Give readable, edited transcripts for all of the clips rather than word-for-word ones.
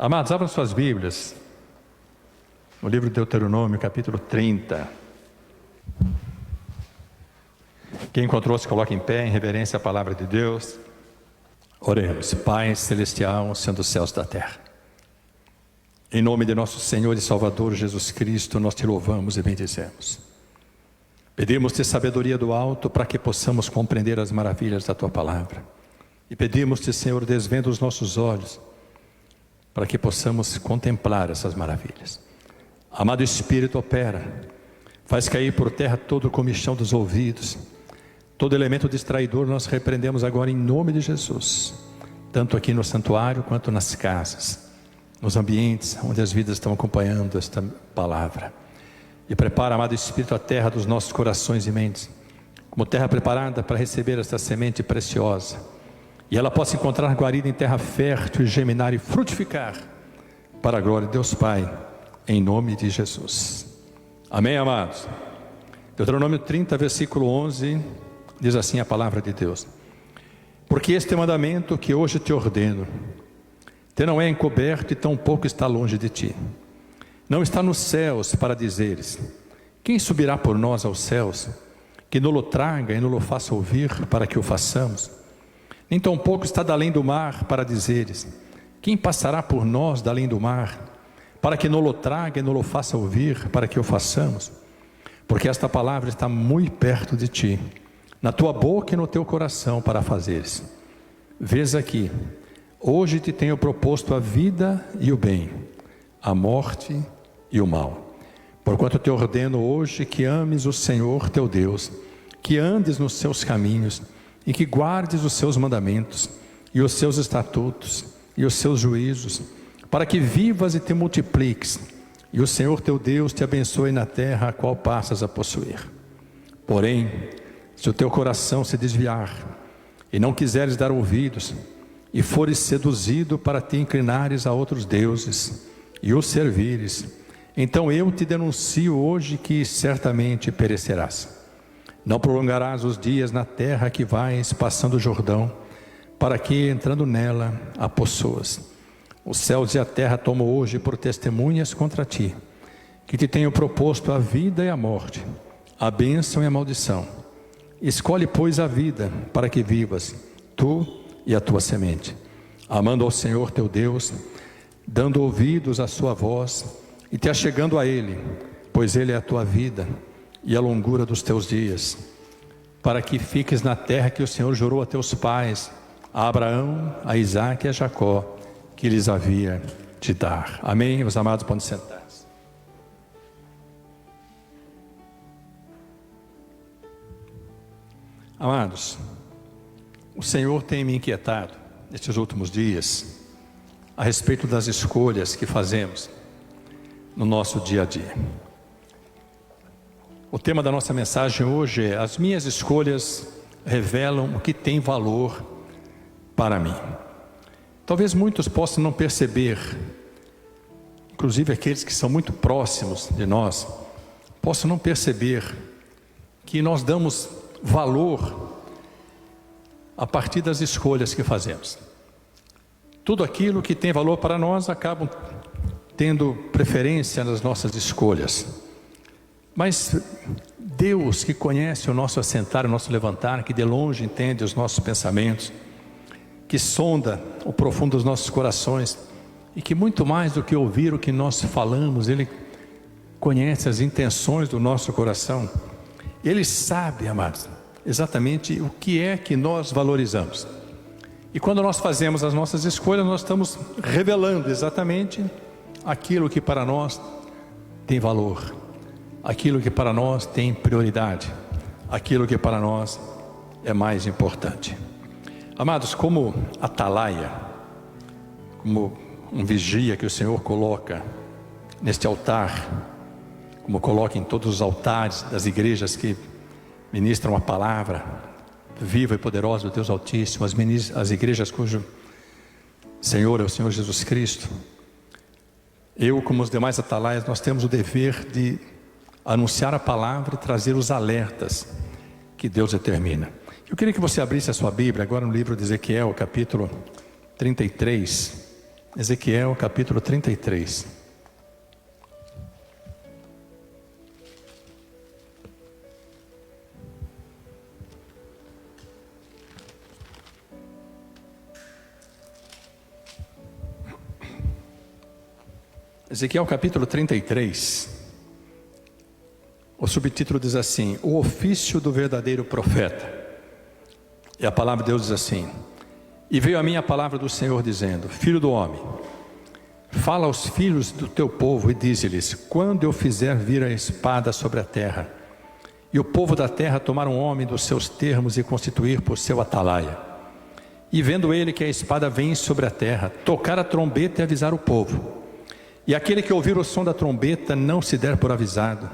Amados, abram suas Bíblias no livro de Deuteronômio, capítulo 30. Quem encontrou, se coloca em pé, em reverência à palavra de Deus. Oremos. Pai celestial, Senhor dos céus e da terra, em nome de nosso Senhor e Salvador Jesus Cristo, nós te louvamos e bendizemos. Pedimos-te sabedoria do alto para que possamos compreender as maravilhas da tua palavra. E pedimos-te, Senhor, desvenda os nossos olhos para que possamos contemplar essas maravilhas. Amado Espírito, opera, faz cair por terra todo o comichão dos ouvidos, todo elemento distraidor nós repreendemos agora em nome de Jesus, tanto aqui no santuário quanto nas casas, nos ambientes onde as vidas estão acompanhando esta palavra. E prepara, amado Espírito, a terra dos nossos corações e mentes, como terra preparada para receber esta semente preciosa, e ela possa encontrar guarida em terra fértil e germinar e frutificar, para a glória de Deus Pai, em nome de Jesus. Amém, amados? Deuteronômio 30, versículo 11, diz assim a palavra de Deus: porque este mandamento que hoje te ordeno, te não é encoberto e tampouco está longe de ti. Não está nos céus para dizeres: quem subirá por nós aos céus, que nos-lo traga e nos-lo faça ouvir para que o façamos? Nem tampouco está da além do mar para dizeres: quem passará por nós da além do mar, para que nos-lo traga e nos-lo faça ouvir para que o façamos? Porque esta palavra está muito perto de ti, na tua boca e no teu coração, para fazeres. Vês aqui, hoje te tenho proposto a vida e o bem, a morte e o mal. Porquanto te ordeno hoje que ames o Senhor teu Deus, que andes nos seus caminhos e que guardes os seus mandamentos e os seus estatutos e os seus juízos, para que vivas e te multipliques, e o Senhor teu Deus te abençoe na terra a qual passas a possuir. Porém, se o teu coração se desviar e não quiseres dar ouvidos, e fores seduzido para te inclinares a outros deuses e os servires, então eu te denuncio hoje que certamente perecerás. Não prolongarás os dias na terra que vais passando o Jordão, para que, entrando nela, a possuas. Os céus e a terra tomo hoje por testemunhas contra ti, que te tenho proposto a vida e a morte, a bênção e a maldição. Escolhe, pois, a vida, para que vivas, tu e a tua semente, amando ao Senhor teu Deus, dando ouvidos à sua voz e te achegando a Ele, pois Ele é a tua vida e a longura dos teus dias, para que fiques na terra que o Senhor jurou a teus pais, a Abraão, a Isaque e a Jacó, que lhes havia de dar. Amém? Meus amados, podem sentar-se. Amados, o Senhor tem me inquietado nestes últimos dias a respeito das escolhas que fazemos no nosso dia a dia. O tema da nossa mensagem hoje é: as minhas escolhas revelam o que tem valor para mim. Talvez muitos possam não perceber, inclusive aqueles que são muito próximos de nós, possam não perceber que nós damos valor a partir das escolhas que fazemos. Tudo aquilo que tem valor para nós acaba tendo preferência nas nossas escolhas. Mas Deus, que conhece o nosso assentar, o nosso levantar, que de longe entende os nossos pensamentos, que sonda o profundo dos nossos corações, e que muito mais do que ouvir o que nós falamos, Ele conhece as intenções do nosso coração. Ele sabe, amados, exatamente o que é que nós valorizamos. E quando nós fazemos as nossas escolhas, nós estamos revelando exatamente aquilo que para nós tem valor, aquilo que para nós tem prioridade, aquilo que para nós é mais importante. Amados, como atalaia, como um vigia que o Senhor coloca neste altar, como coloca em todos os altares das igrejas que ministram a palavra viva e poderosa do Deus Altíssimo, as igrejas cujo Senhor é o Senhor Jesus Cristo, eu, como os demais atalaias, nós temos o dever de anunciar a palavra e trazer os alertas que Deus determina. Eu queria que você abrisse a sua Bíblia agora no livro de Ezequiel, capítulo 33, Ezequiel capítulo 33. Ezequiel capítulo 33, o subtítulo diz assim: o ofício do verdadeiro profeta. E a palavra de Deus diz assim: e veio a mim a palavra do Senhor dizendo: filho do homem, fala aos filhos do teu povo e dize-lhes: quando eu fizer vir a espada sobre a terra, e o povo da terra tomar um homem dos seus termos e constituir por seu atalaia, e vendo ele que a espada vem sobre a terra, tocar a trombeta e avisar o povo, e aquele que ouvir o som da trombeta não se der por avisado,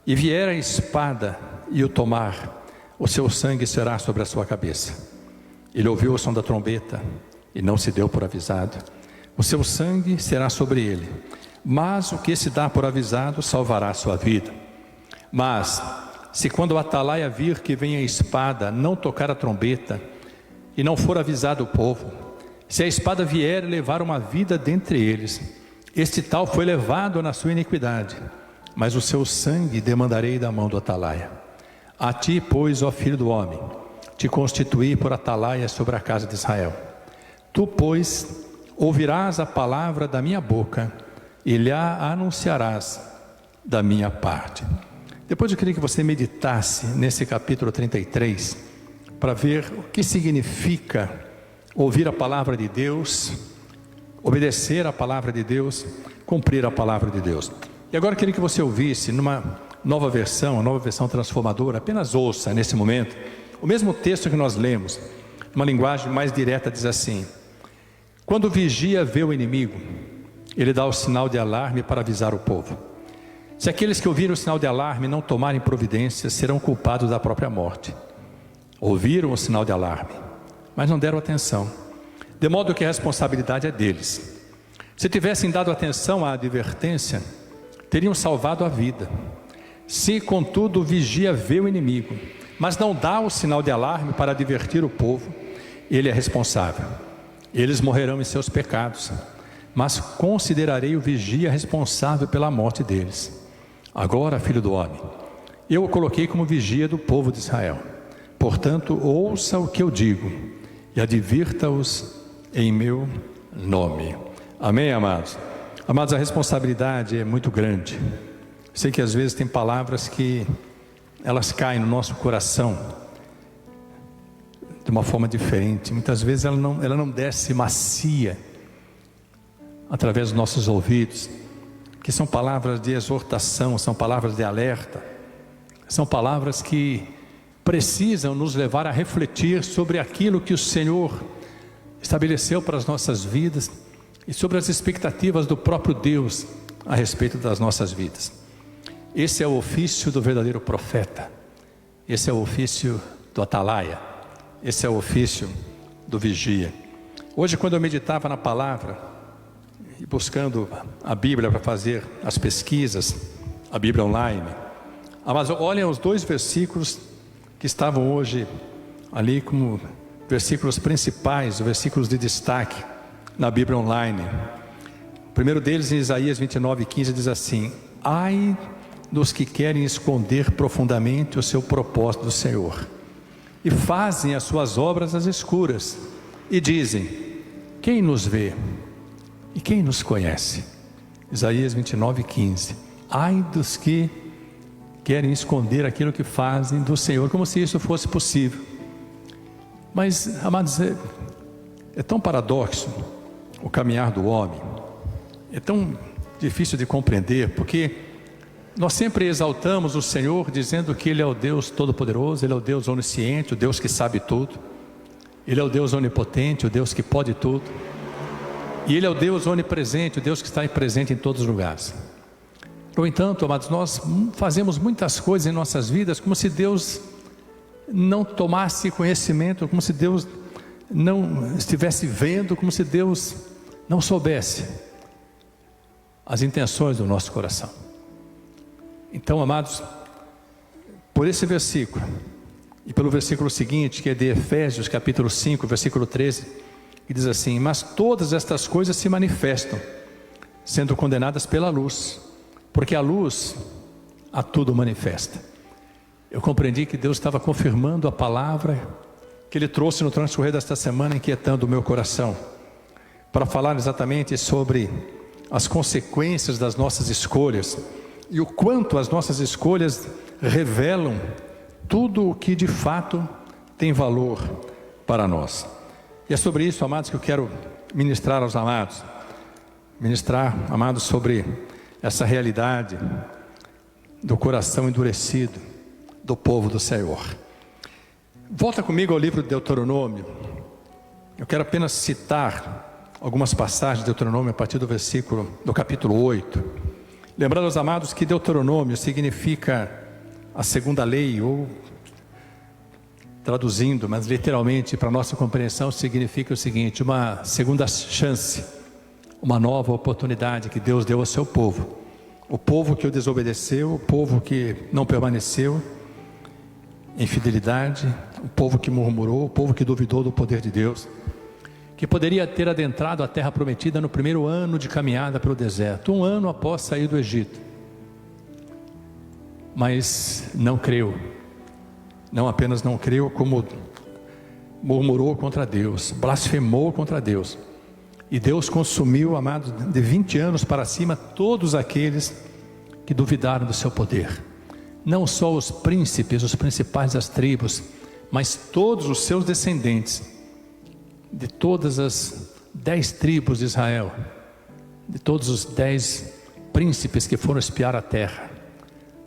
e vier a espada e o tomar, o seu sangue será sobre a sua cabeça. Ele ouviu o som da trombeta e não se deu por avisado, o seu sangue será sobre ele, mas o que se dá por avisado salvará a sua vida. Mas se quando o atalaia vir que vem a espada, não tocar a trombeta e não for avisado o povo, se a espada vier e levar uma vida dentre eles, este tal foi levado na sua iniquidade, mas o seu sangue demandarei da mão do atalaia. A ti, pois, ó filho do homem, te constituí por atalaia sobre a casa de Israel. Tu, pois, ouvirás a palavra da minha boca e lhe anunciarás da minha parte. Depois eu queria que você meditasse nesse capítulo 33, para ver o que significa ouvir a palavra de Deus, obedecer a palavra de Deus, cumprir a palavra de Deus. E agora eu queria que você ouvisse numa nova versão transformadora. Apenas ouça nesse momento o mesmo texto que nós lemos, uma linguagem mais direta. Diz assim: quando o vigia vê o inimigo, ele dá o sinal de alarme para avisar o povo. Se aqueles que ouviram o sinal de alarme não tomarem providências, serão culpados da própria morte. Ouviram o sinal de alarme, mas não deram atenção, de modo que a responsabilidade é deles. Se tivessem dado atenção à advertência, teriam salvado a vida. Se, contudo, o vigia vê o inimigo, mas não dá o sinal de alarme para advertir o povo, ele é responsável. Eles morrerão em seus pecados, mas considerarei o vigia responsável pela morte deles. Agora, filho do homem, eu o coloquei como vigia do povo de Israel. Portanto, ouça o que eu digo e advirta-os em meu nome. Amém, amados? Amados, a responsabilidade é muito grande. Sei que às vezes tem palavras que elas caem no nosso coração de uma forma diferente. Muitas vezes ela não desce macia através dos nossos ouvidos, que são palavras de exortação, são palavras de alerta, são palavras que precisam nos levar a refletir sobre aquilo que o Senhor estabeleceu para as nossas vidas e sobre as expectativas do próprio Deus a respeito das nossas vidas. Esse é o ofício do verdadeiro profeta, esse é o ofício do atalaia, esse é o ofício do vigia. Hoje, quando eu meditava na palavra e buscando a Bíblia para fazer as pesquisas, a Bíblia online, mas olhem os dois versículos que estavam hoje ali como versículos principais, versículos de destaque na Bíblia online. O primeiro deles, em Isaías 29:15, diz assim: ai dos que querem esconder profundamente o seu propósito do Senhor, e fazem as suas obras às escuras, e dizem: quem nos vê e quem nos conhece? Isaías 29:15. Ai dos que querem esconder aquilo que fazem do Senhor, como se isso fosse possível. Mas, amados, é tão paradoxo o caminhar do homem, é tão difícil de compreender, porque nós sempre exaltamos o Senhor dizendo que Ele é o Deus Todo-Poderoso, Ele é o Deus Onisciente, o Deus que sabe tudo, Ele é o Deus Onipotente, o Deus que pode tudo, e Ele é o Deus Onipresente, o Deus que está presente em todos os lugares. No entanto, amados, nós fazemos muitas coisas em nossas vidas como se Deus não tomasse conhecimento, como se Deus não estivesse vendo, como se Deus não soubesse as intenções do nosso coração. Então, amados, por esse versículo e pelo versículo seguinte, que é de Efésios capítulo 5, versículo 13, que que diz assim: mas todas estas coisas se manifestam, sendo condenadas pela luz, porque a luz a tudo manifesta. Eu compreendi que Deus estava confirmando a palavra que Ele trouxe no transcorrer desta semana, inquietando o meu coração, para falar exatamente sobre as consequências das nossas escolhas, e o quanto as nossas escolhas revelam tudo o que de fato tem valor para nós. E é sobre isso, amados, que eu quero ministrar aos amados. Ministrar, amados, sobre essa realidade do coração endurecido do povo do Senhor. Volta comigo ao livro de Deuteronômio. Eu quero apenas citar algumas passagens de Deuteronômio a partir do capítulo 8. Lembrando aos amados que Deuteronômio significa a segunda lei, ou traduzindo, mas literalmente para nossa compreensão, significa o seguinte: uma segunda chance, uma nova oportunidade que Deus deu ao seu povo. O povo que o desobedeceu, o povo que não permaneceu em fidelidade, o povo que murmurou, o povo que duvidou do poder de Deus, que poderia ter adentrado a terra prometida no primeiro ano de caminhada pelo deserto, 1 ano após sair do Egito, mas não creu. Não apenas não creu, como murmurou contra Deus, blasfemou contra Deus. E Deus consumiu, amados, de 20 anos para cima, todos aqueles que duvidaram do seu poder. Não só os príncipes, os principais das tribos, mas todos os seus descendentes, de todas as 10 tribos de Israel, de todos os 10 príncipes que foram espiar a terra,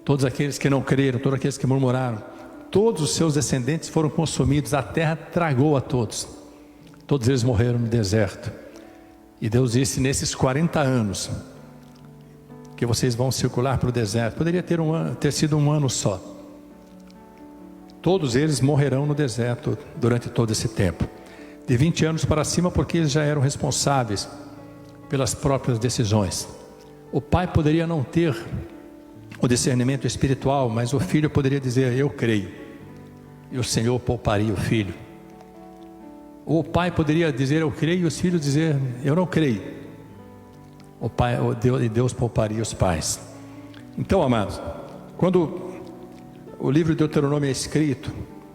todos aqueles que não creram, todos aqueles que murmuraram, todos os seus descendentes foram consumidos. A terra tragou a todos. Todos eles morreram no deserto. E Deus disse: nesses 40 anos que vocês vão circular pelo deserto, poderia ter sido 1 ano só, todos eles morrerão no deserto durante todo esse tempo, de 20 anos para cima, porque eles já eram responsáveis pelas próprias decisões. O pai poderia não ter o discernimento espiritual, mas o filho poderia dizer: eu creio, e o Senhor pouparia o filho. O pai poderia dizer: eu creio, e os filhos dizer: eu não creio. Deus pouparia os pais. Então, amados, quando o livro de Deuteronômio é escrito,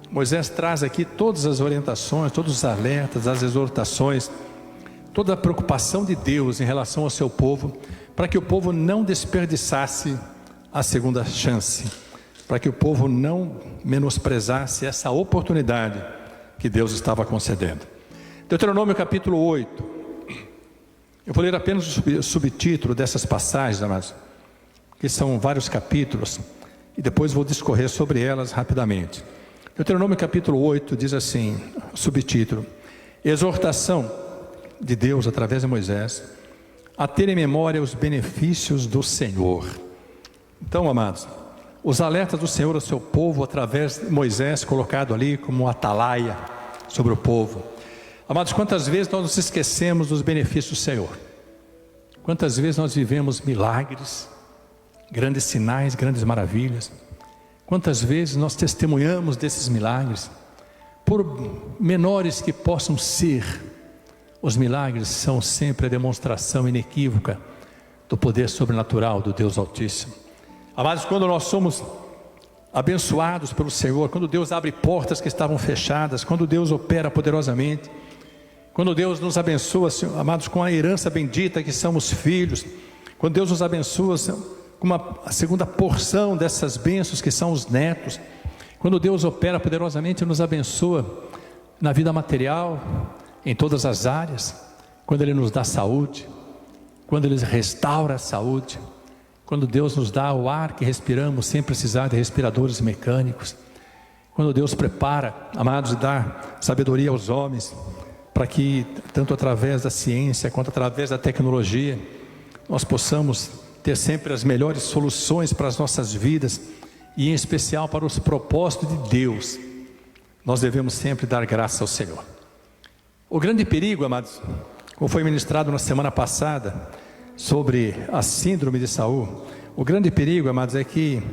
Moisés traz aqui todas as orientações, todos os alertas, as exortações, toda a preocupação de Deus em relação ao seu povo, para que o povo não desperdiçasse a segunda chance, para que o povo não menosprezasse essa oportunidade que Deus estava concedendo. Deuteronômio capítulo 8. Eu vou ler apenas o subtítulo dessas passagens, amados, que são vários capítulos, e depois vou discorrer sobre elas rapidamente. Deuteronômio capítulo 8 diz assim, subtítulo: exortação de Deus através de Moisés a ter em memória os benefícios do Senhor. Então, amados, os alertas do Senhor ao seu povo através de Moisés, colocado ali como atalaia sobre o povo. Amados, quantas vezes nós nos esquecemos dos benefícios do Senhor? Quantas vezes nós vivemos milagres, grandes sinais, grandes maravilhas? Quantas vezes nós testemunhamos desses milagres? Por menores que possam ser, os milagres são sempre a demonstração inequívoca do poder sobrenatural do Deus Altíssimo. Amados, quando nós somos abençoados pelo Senhor, quando Deus abre portas que estavam fechadas, quando Deus opera poderosamente, quando Deus nos abençoa, amados, com a herança bendita que são os filhos, quando Deus nos abençoa com a segunda porção dessas bênçãos que são os netos, quando Deus opera poderosamente e nos abençoa na vida material, em todas as áreas, quando Ele nos dá saúde, quando Ele restaura a saúde, quando Deus nos dá o ar que respiramos sem precisar de respiradores mecânicos, quando Deus prepara, amados, e dá sabedoria aos homens, para que tanto através da ciência quanto através da tecnologia nós possamos ter sempre as melhores soluções para as nossas vidas, e em especial para os propósitos de Deus, nós devemos sempre dar graça ao Senhor. O grande perigo, amados, como foi ministrado na semana passada sobre a síndrome de Saul, o grande perigo, amados, é que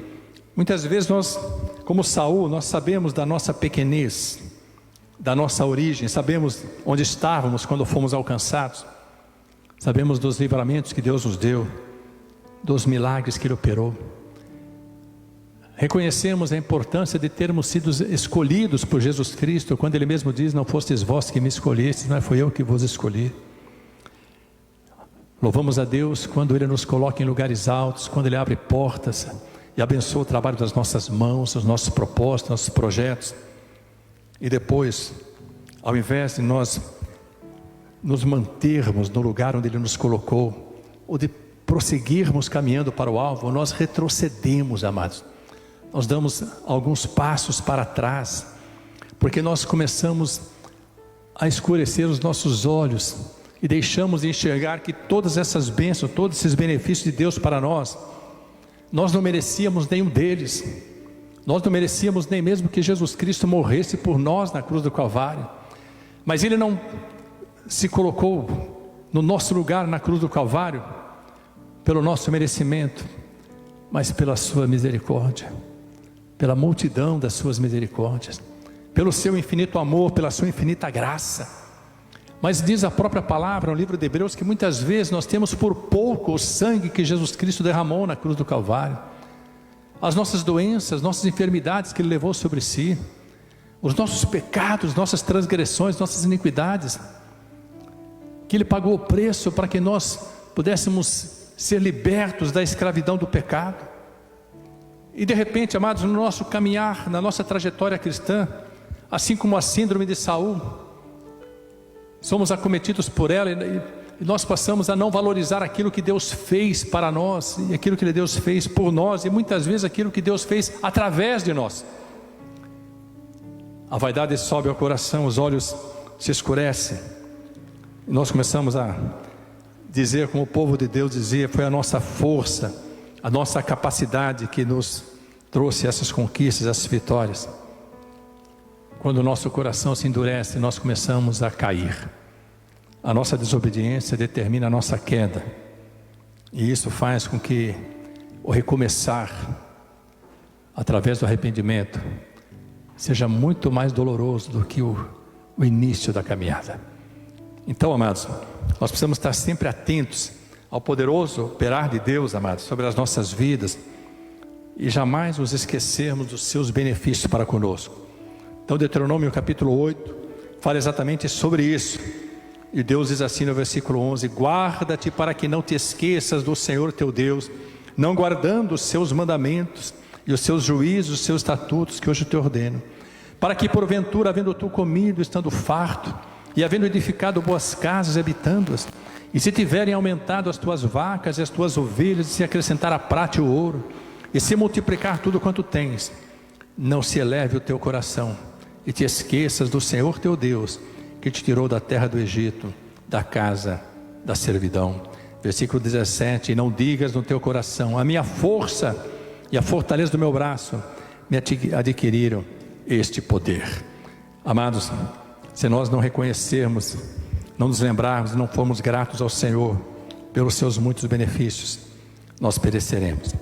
muitas vezes nós, como Saul, nós sabemos da nossa pequenez, da nossa origem, sabemos onde estávamos quando fomos alcançados, sabemos dos livramentos que Deus nos deu, dos milagres que Ele operou. Reconhecemos a importância de termos sido escolhidos por Jesus Cristo, quando Ele mesmo diz: não fostes vós que me escolhestes, não foi eu que vos escolhi. Louvamos a Deus quando Ele nos coloca em lugares altos, quando Ele abre portas e abençoa o trabalho das nossas mãos, os nossos propósitos, nossos projetos. E depois, ao invés de nós nos mantermos no lugar onde Ele nos colocou, ou de prosseguirmos caminhando para o alvo, nós retrocedemos, amados. Nós damos alguns passos para trás, porque nós começamos a escurecer os nossos olhos e deixamos de enxergar que todas essas bênçãos, todos esses benefícios de Deus para nós, nós não merecíamos nenhum deles. Nós não merecíamos nem mesmo que Jesus Cristo morresse por nós na cruz do Calvário. Mas Ele não se colocou no nosso lugar na cruz do Calvário pelo nosso merecimento, mas pela sua misericórdia, pela multidão das suas misericórdias, pelo seu infinito amor, pela sua infinita graça. Mas diz a própria palavra no livro de Hebreus que muitas vezes nós temos por pouco o sangue que Jesus Cristo derramou na cruz do Calvário, as nossas doenças, nossas enfermidades que Ele levou sobre si, os nossos pecados, nossas transgressões, nossas iniquidades, que Ele pagou o preço para que nós pudéssemos ser libertos da escravidão do pecado. E de repente, amados, no nosso caminhar, na nossa trajetória cristã, assim como a síndrome de Saul, somos acometidos por ela e nós passamos a não valorizar aquilo que Deus fez para nós, e aquilo que Deus fez por nós, e muitas vezes aquilo que Deus fez através de nós. A vaidade sobe ao coração, os olhos se escurecem, e nós começamos a dizer, como o povo de Deus dizia: foi a nossa força, a nossa capacidade que nos trouxe essas conquistas, essas vitórias. Quando o nosso coração se endurece, nós começamos a cair. A nossa desobediência determina a nossa queda, e isso faz com que o recomeçar, através do arrependimento, seja muito mais doloroso do que o início da caminhada. Então, amados, nós precisamos estar sempre atentos ao poderoso operar de Deus, amados, sobre as nossas vidas, e jamais nos esquecermos dos seus benefícios para conosco. Então, Deuteronômio capítulo 8 fala exatamente sobre isso, e Deus diz assim no versículo 11: guarda-te para que não te esqueças do Senhor teu Deus, não guardando os seus mandamentos e os seus juízos, os seus estatutos que hoje te ordeno, para que porventura, havendo tu comido, estando farto, e havendo edificado boas casas e habitando-as, e se tiverem aumentado as tuas vacas e as tuas ovelhas, e se acrescentar a prata e o ouro, e se multiplicar tudo quanto tens, não se eleve o teu coração, e te esqueças do Senhor teu Deus, que te tirou da terra do Egito, da casa da servidão. Versículo 17: e não digas no teu coração: a minha força e a fortaleza do meu braço me adquiriram este poder. Amados, se nós não reconhecermos, não nos lembrarmos, não formos gratos ao Senhor pelos seus muitos benefícios, nós pereceremos.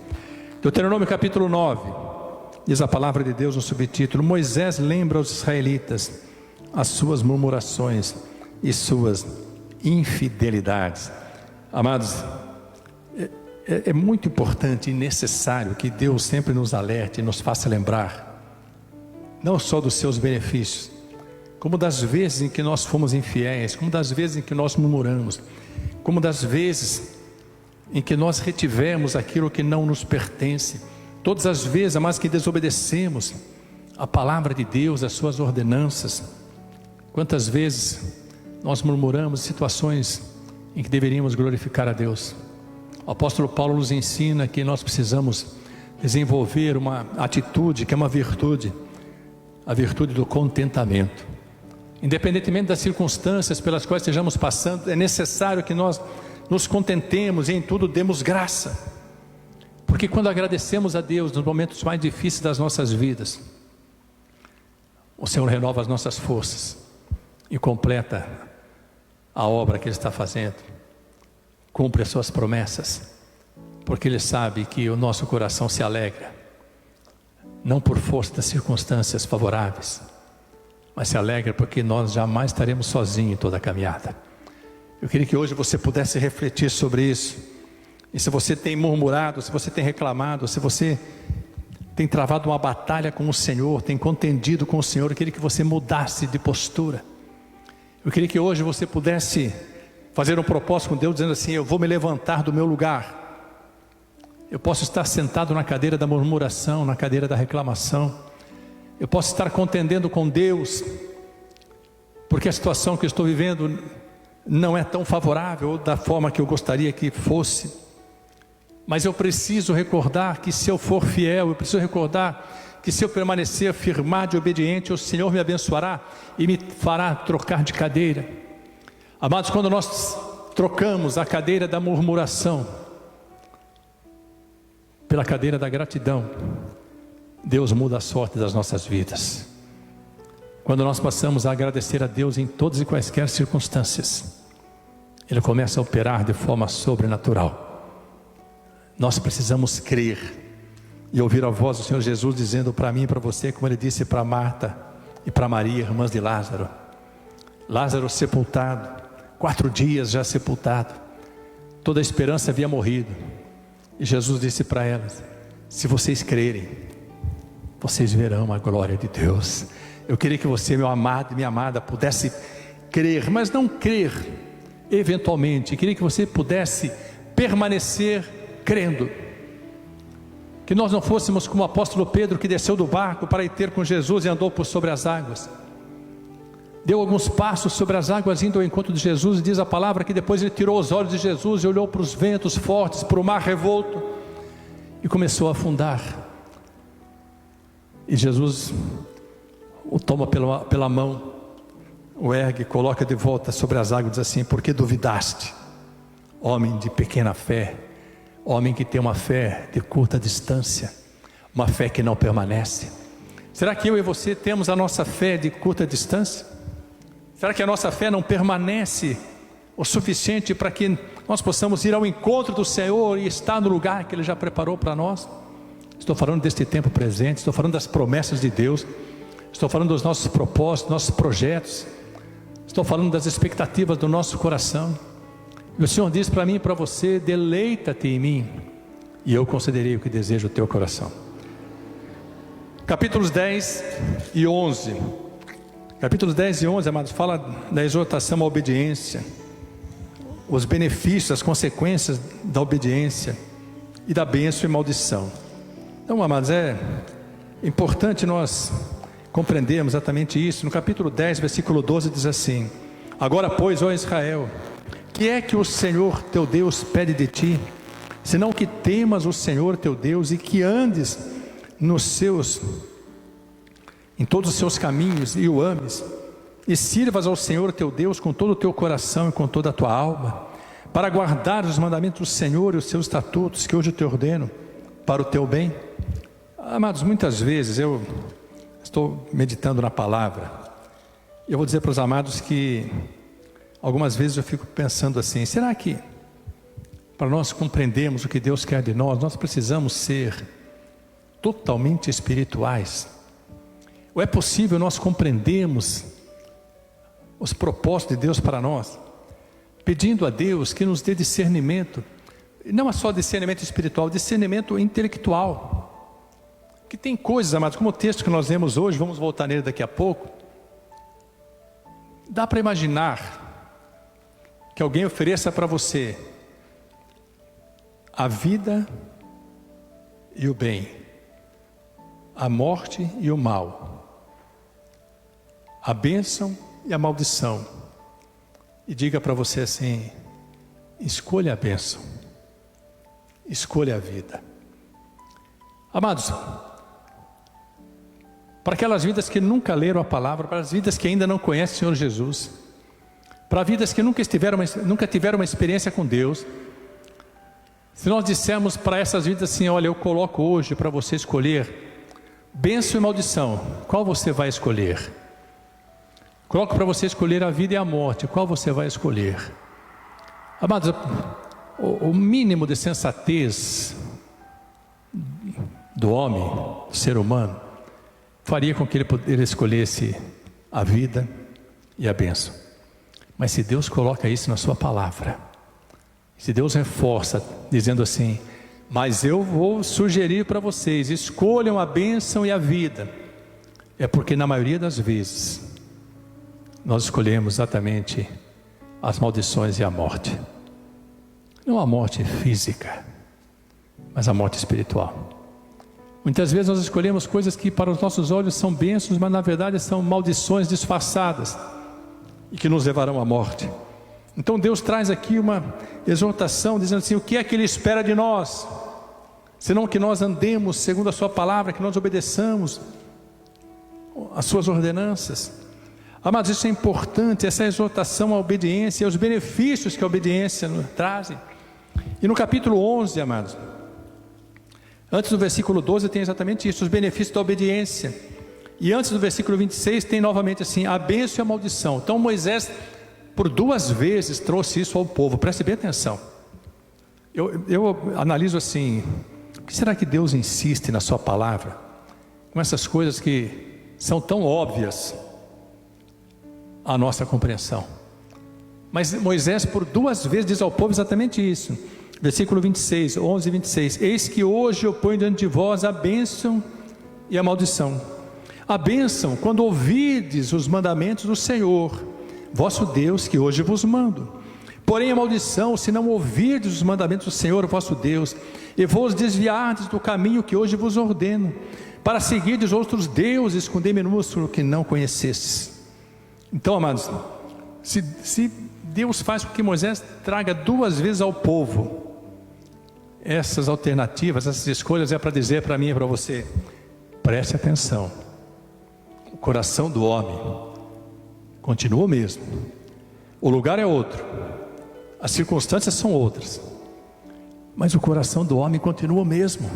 Deuteronômio capítulo 9, diz a palavra de Deus no subtítulo: Moisés lembra aos israelitas as suas murmurações e suas infidelidades. Amados, é muito importante e necessário que Deus sempre nos alerte e nos faça lembrar, não só dos seus benefícios, como das vezes em que nós fomos infiéis, como das vezes em que nós murmuramos, como das vezes em que nós retivemos aquilo que não nos pertence, todas as vezes, amados, que desobedecemos a palavra de Deus, as suas ordenanças. Quantas vezes nós murmuramos situações em que deveríamos glorificar a Deus? O apóstolo Paulo nos ensina que nós precisamos desenvolver uma atitude que é uma virtude, a virtude do contentamento. Independentemente das circunstâncias pelas quais estejamos passando, é necessário que nós nos contentemos e em tudo demos graça, porque quando agradecemos a Deus nos momentos mais difíceis das nossas vidas, o Senhor renova as nossas forças e completa a obra que Ele está fazendo, cumpre as suas promessas, porque Ele sabe que o nosso coração se alegra, não por força das circunstâncias favoráveis, mas se alegre porque nós jamais estaremos sozinhos em toda a caminhada. Eu queria que hoje você pudesse refletir sobre isso. E se você tem murmurado, se você tem reclamado, se você tem travado uma batalha com o Senhor, tem contendido com o Senhor, eu queria que você mudasse de postura. Eu queria que hoje você pudesse fazer um propósito com Deus, dizendo assim: eu vou me levantar do meu lugar. Eu posso estar sentado na cadeira da murmuração, na cadeira da reclamação. Eu posso estar contendendo com Deus, porque a situação que eu estou vivendo não é tão favorável da forma que eu gostaria que fosse. Mas eu preciso recordar que se eu for fiel, eu preciso recordar que se eu permanecer firmado e obediente, o Senhor me abençoará e me fará trocar de cadeira. Amados, quando nós trocamos a cadeira da murmuração pela cadeira da gratidão, Deus muda a sorte das nossas vidas. Quando nós passamos a agradecer a Deus em todas e quaisquer circunstâncias, Ele começa a operar de forma sobrenatural. Nós precisamos crer e ouvir a voz do Senhor Jesus dizendo para mim e para você, como Ele disse para Marta e para Maria, irmãs de Lázaro. Lázaro sepultado, 4 dias já sepultado, toda a esperança havia morrido. E Jesus disse para elas: se vocês crerem, vocês verão a glória de Deus. Eu queria que você, meu amado e minha amada, pudesse crer, mas não crer eventualmente. Eu queria que você pudesse permanecer crendo. Que nós não fôssemos como o apóstolo Pedro, que desceu do barco para ir ter com Jesus e andou por sobre as águas. Deu alguns passos sobre as águas indo ao encontro de Jesus, e diz a palavra que depois ele tirou os olhos de Jesus e olhou para os ventos fortes, para o mar revolto, e começou a afundar. E Jesus o toma pela mão, o ergue, coloca de volta sobre as águas e diz assim: por que duvidaste, homem de pequena fé? Homem que tem uma fé de curta distância, uma fé que não permanece. Será que eu e você temos a nossa fé de curta distância? Será que a nossa fé não permanece o suficiente para que nós possamos ir ao encontro do Senhor e estar no lugar que Ele já preparou para nós? Estou falando deste tempo presente, estou falando das promessas de Deus, estou falando dos nossos propósitos, nossos projetos, estou falando das expectativas do nosso coração. E o Senhor diz para mim e para você: deleita-te em mim, e eu concederei o que deseja o teu coração. Capítulos 10 e 11. Capítulos 10 e 11, amados, fala da exortação à obediência, os benefícios, as consequências da obediência e da bênção e maldição. Então, amados, é importante nós compreendermos exatamente isso. No capítulo 10, versículo 12 diz assim: agora pois, ó Israel, que é que o Senhor teu Deus pede de ti, senão que temas o Senhor teu Deus e que andes em todos os seus caminhos e o ames, e sirvas ao Senhor teu Deus com todo o teu coração e com toda a tua alma, para guardar os mandamentos do Senhor e os seus estatutos que hoje eu te ordeno, para o teu bem. Amados, muitas vezes eu estou meditando na palavra, e eu vou dizer para os amados que algumas vezes eu fico pensando assim: será que para nós compreendermos o que Deus quer de nós, nós precisamos ser totalmente espirituais? Ou é possível nós compreendermos os propósitos de Deus para nós, pedindo a Deus que nos dê discernimento, e não é só discernimento espiritual, discernimento intelectual? Que tem coisas, amados, como o texto que nós lemos hoje, vamos voltar nele daqui a pouco, dá para imaginar que alguém ofereça para você a vida e o bem, a morte e o mal, a bênção e a maldição, e diga para você assim: escolha a bênção, escolha a vida. Amados, para aquelas vidas que nunca leram a palavra, para as vidas que ainda não conhecem o Senhor Jesus, para vidas que nunca tiveram uma experiência com Deus, se nós dissermos para essas vidas assim: olha, eu coloco hoje para você escolher bênção e maldição, qual você vai escolher? Coloco para você escolher a vida e a morte, qual você vai escolher? Amados, o mínimo de sensatez do homem, do ser humano, faria com que ele escolhesse a vida e a bênção. Mas se Deus coloca isso na sua palavra, se Deus reforça, dizendo assim: mas eu vou sugerir para vocês, escolham a bênção e a vida, é porque na maioria das vezes, nós escolhemos exatamente as maldições e a morte. Não a morte física, mas a morte espiritual. Muitas vezes nós escolhemos coisas que para os nossos olhos são bênçãos, mas na verdade são maldições disfarçadas e que nos levarão à morte. Então Deus traz aqui uma exortação, dizendo assim: o que é que Ele espera de nós? Senão que nós andemos segundo a sua palavra, que nós obedeçamos as suas ordenanças. Amados, isso é importante, essa exortação à obediência e os benefícios que a obediência nos traz. E no capítulo 11, amados, antes do versículo 12 tem exatamente isso, os benefícios da obediência. E antes do versículo 26 tem novamente assim, a bênção e a maldição. Então Moisés por 2 vezes trouxe isso ao povo, preste bem atenção. Eu analiso assim, por que será que Deus insiste na sua palavra com essas coisas que são tão óbvias à nossa compreensão? Mas Moisés por 2 vezes diz ao povo exatamente isso. Versículo 26, 11 e 26: eis que hoje eu ponho diante de vós a bênção e a maldição. A bênção, quando ouvirdes os mandamentos do Senhor vosso Deus, que hoje vos mando. Porém a maldição, se não ouvirdes os mandamentos do Senhor vosso Deus, e vos desviardes do caminho que hoje vos ordeno, para seguirdes outros deuses com D minúsculo que não conhecestes. Então, amados, se Deus faz com que Moisés traga 2 vezes ao povo essas alternativas, essas escolhas, é para dizer para mim e para você: preste atenção, o coração do homem continua o mesmo, o lugar é outro, as circunstâncias são outras, mas o coração do homem continua o mesmo.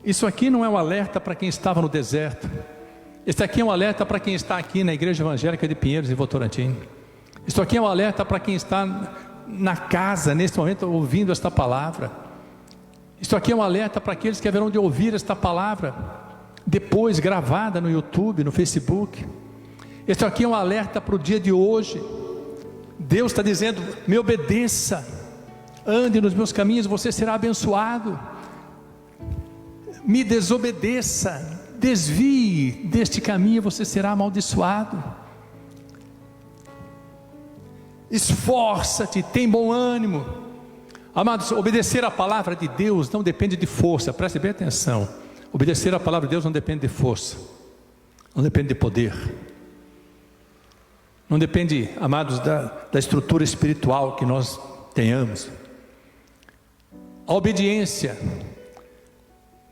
Isso aqui não é um alerta para quem estava no deserto. Este aqui é um alerta para quem está aqui na Igreja Evangélica de Pinheiros, em Votorantim. Isso aqui é um alerta para quem está na casa, neste momento, ouvindo esta palavra. Isso aqui é um alerta para aqueles que haverão de ouvir esta palavra depois, gravada no YouTube, no Facebook. Isso aqui é um alerta para o dia de hoje. Deus está dizendo: me obedeça, ande nos meus caminhos, você será abençoado. Me desobedeça, desvie deste caminho, você será amaldiçoado. Esforça-te, tem bom ânimo. Amados, obedecer a palavra de Deus não depende de força, preste bem atenção. Obedecer a palavra de Deus não depende de força, não depende de poder, não depende, amados, da estrutura espiritual que nós tenhamos. A obediência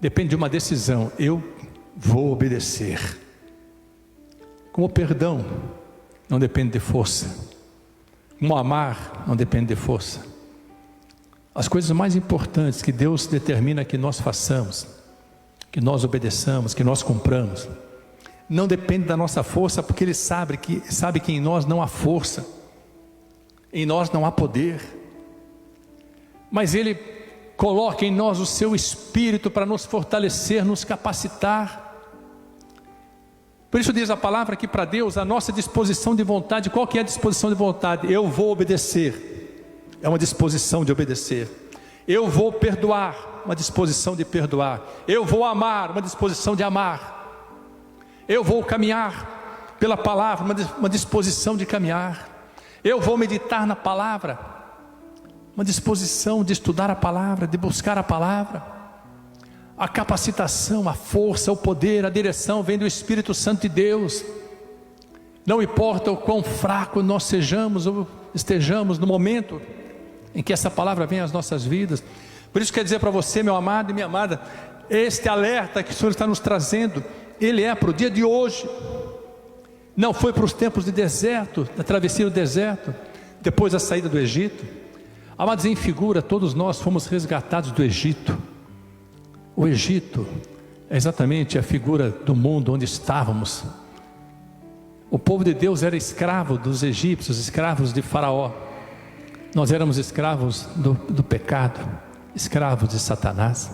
depende de uma decisão: eu vou obedecer. Como o perdão não depende de força, como amar não depende de força. As coisas mais importantes que Deus determina que nós façamos, que nós obedeçamos, que nós cumpramos, não depende da nossa força, porque Ele sabe que em nós não há força, em nós não há poder, mas Ele coloca em nós o seu Espírito para nos fortalecer, nos capacitar. Por isso diz a palavra que para Deus a nossa disposição de vontade, qual que é a disposição de vontade? Eu vou obedecer, é uma disposição de obedecer. Eu vou perdoar, uma disposição de perdoar. Eu vou amar, uma disposição de amar. Eu vou caminhar pela palavra, uma disposição de caminhar. Eu vou meditar na palavra, uma disposição de estudar a palavra, de buscar a palavra. A capacitação, a força, o poder, a direção vem do Espírito Santo de Deus. Não importa o quão fraco nós sejamos ou estejamos no momento em que essa palavra vem às nossas vidas. Por isso quer dizer para você, meu amado e minha amada, este alerta que o Senhor está nos trazendo, ele é para o dia de hoje. Não foi para os tempos de deserto, da travessia do deserto, depois da saída do Egito. Amados, em figura, todos nós fomos resgatados do Egito. O Egito é exatamente a figura do mundo onde estávamos. O povo de Deus era escravo dos egípcios, escravos de Faraó. Nós éramos escravos do pecado, escravos de Satanás.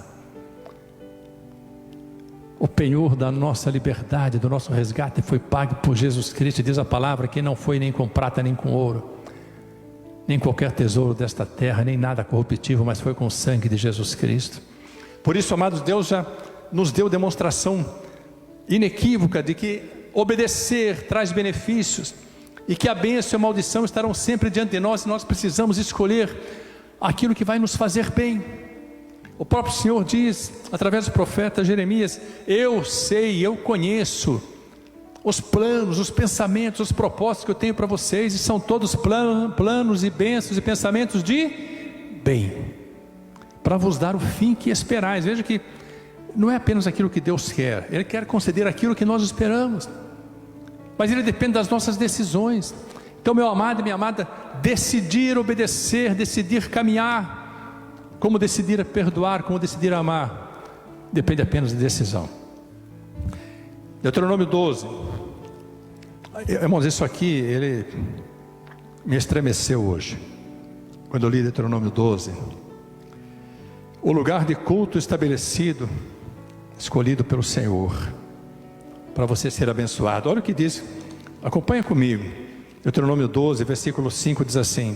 o penhor da nossa liberdade, do nosso resgate foi pago por Jesus Cristo. Diz a palavra que não foi nem com prata nem com ouro, nem qualquer tesouro desta terra, nem nada corruptível, mas foi com o sangue de Jesus Cristo. Por isso, amados, Deus já nos deu demonstração inequívoca de que obedecer traz benefícios, e que a bênção e a maldição estarão sempre diante de nós, e nós precisamos escolher aquilo que vai nos fazer bem. O próprio Senhor diz, através do profeta Jeremias: eu sei, eu conheço os planos, os pensamentos, os propósitos que eu tenho para vocês, e são todos planos e bênçãos e pensamentos de bem, para vos dar o fim que esperais. Veja que não é apenas aquilo que Deus quer, Ele quer conceder aquilo que nós esperamos, mas Ele depende das nossas decisões. Então, meu amado e minha amada, decidir obedecer, decidir caminhar, como decidir perdoar, como decidir amar, depende apenas de decisão. Deuteronômio 12, irmãos, isso aqui, ele me estremeceu hoje, quando eu li Deuteronômio 12. O lugar de culto estabelecido, escolhido pelo Senhor, para você ser abençoado. Olha o que diz, acompanha comigo. Deuteronômio 12, versículo 5 diz assim: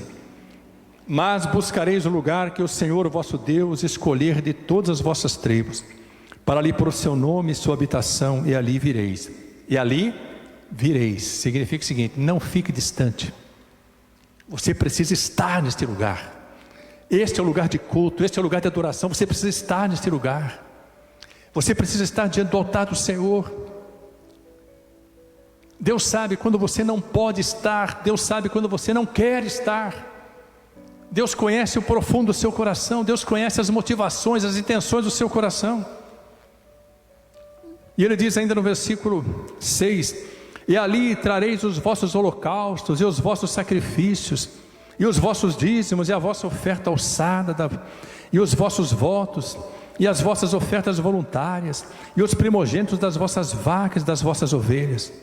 mas buscareis o lugar que o Senhor vosso Deus escolher de todas as vossas tribos, para ali pôr o seu nome e sua habitação, e ali vireis. E ali vireis, significa o seguinte: não fique distante, você precisa estar neste lugar. Este é o lugar de culto, este é o lugar de adoração, você precisa estar neste lugar. Você precisa estar diante do altar do Senhor. Deus sabe quando você não pode estar, Deus sabe quando você não quer estar. Deus conhece o profundo do seu coração, Deus conhece as motivações, as intenções do seu coração. E Ele diz ainda no versículo 6: e ali trareis os vossos holocaustos e os vossos sacrifícios, e os vossos dízimos, e a vossa oferta alçada, e os vossos votos, e as vossas ofertas voluntárias, e os primogênitos das vossas vacas e das vossas ovelhas.